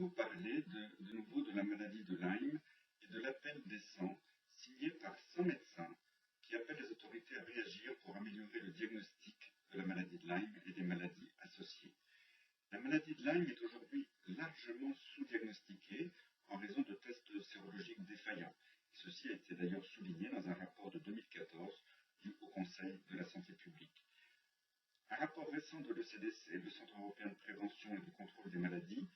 vous parler de nouveau de la maladie de Lyme et de l'appel des 100 signé par 100 médecins qui appellent les autorités à réagir pour améliorer le diagnostic de la maladie de Lyme et des maladies associées. La maladie de Lyme est aujourd'hui largement sous-diagnostiquée en raison de tests sérologiques défaillants. Ceci a été d'ailleurs souligné dans un rapport de 2014 du Haut Conseil de la santé publique. Un rapport récent de l'ECDC, le Centre européen de prévention et de contrôle des maladies,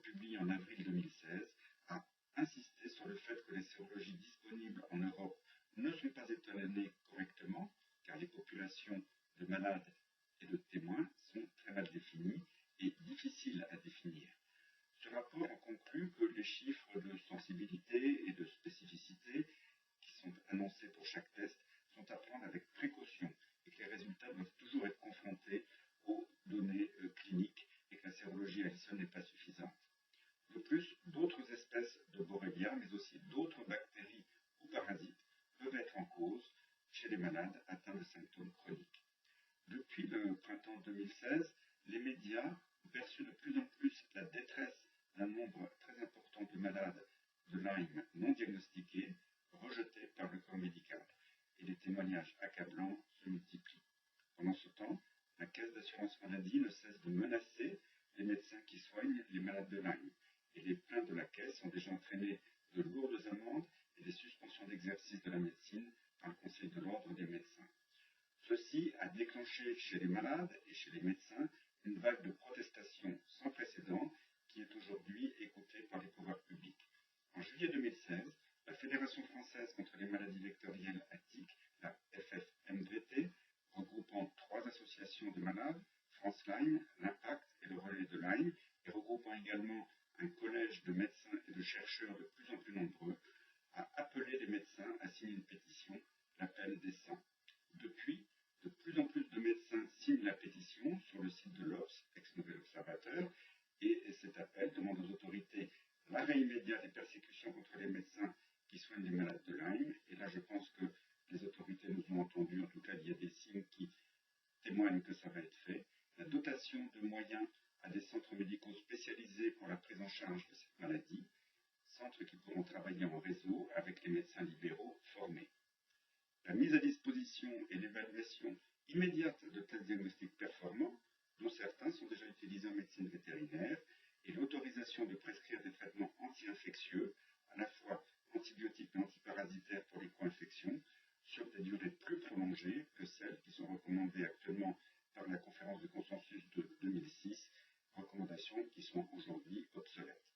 publié en avril 2016, a insisté sur le fait que les sérologies disponibles en Europe ne sont pas étalonnées correctement, car les populations de malades et de témoins sont très mal définies et difficiles à définir. Ce rapport en conclut que les chiffres de sensibilité et de spécificité qui sont annoncés pour chaque test sont à prendre avec précaution et que les résultats doivent toujours être confrontés aux données cliniques et que la sérologie à elle seule n'est pas suffisante. De plus, d'autres espèces de Borrelia, mais aussi d'autres bactéries ou parasites peuvent être en cause chez les malades atteints de symptômes chroniques. Depuis le printemps 2016, les médias ont perçu de plus en plus la détresse d'un nombre très important de malades de Lyme non diagnostiqués, rejetés par le corps médical. Et les témoignages accablants se multiplient. Pendant ce temps, la Caisse d'assurance maladie ne cesse de menacer les médecins qui soignent les malades de Lyme. Et les plaintes de la Caisse ont déjà entraîné de lourdes amendes et des suspensions d'exercice de la médecine par le Conseil de l'ordre des médecins. Ceci a déclenché chez les malades et chez les médecins une vague de protestation sans précédent qui est aujourd'hui écoutée par les pouvoirs publics. En juillet 2016, la Fédération française contre les maladies vectorielles à tiques, la FFMVT, regroupant 3 associations de malades, France Lyme, l'Impact et le Relais de Lyme, et regroupant également un collège de médecins et de chercheurs de plus en plus nombreux, a appelé les médecins à signer une pétition, l'appel des 100. Depuis, de plus en plus de médecins signent la pétition sur le site de l'Obs, ex-Nouvel Observateur, et cet appel demande aux autorités l'arrêt immédiat des persécutions contre les médecins qui soignent les malades de Lyme. Et là, je pense que les autorités nous ont entendus. En tout cas, il y a des signes qui témoignent que ça va être fait. La dotation de moyens à des centres médicaux spécialisés pour la prise en charge de cette maladie, centres qui pourront travailler en réseau avec les médecins libéraux formés. La mise à disposition et l'évaluation immédiate de tests diagnostiques performants, dont certains sont déjà utilisés en médecine vétérinaire, et l'autorisation de prescrire des traitements anti-infectieux, à la fois antibiotiques et antiparasitaires pour les co-infections, sur des durées plus prolongées que celles qui sont recommandées actuellement par la conférence de consensus de 2006, recommandations qui sont aujourd'hui obsolètes.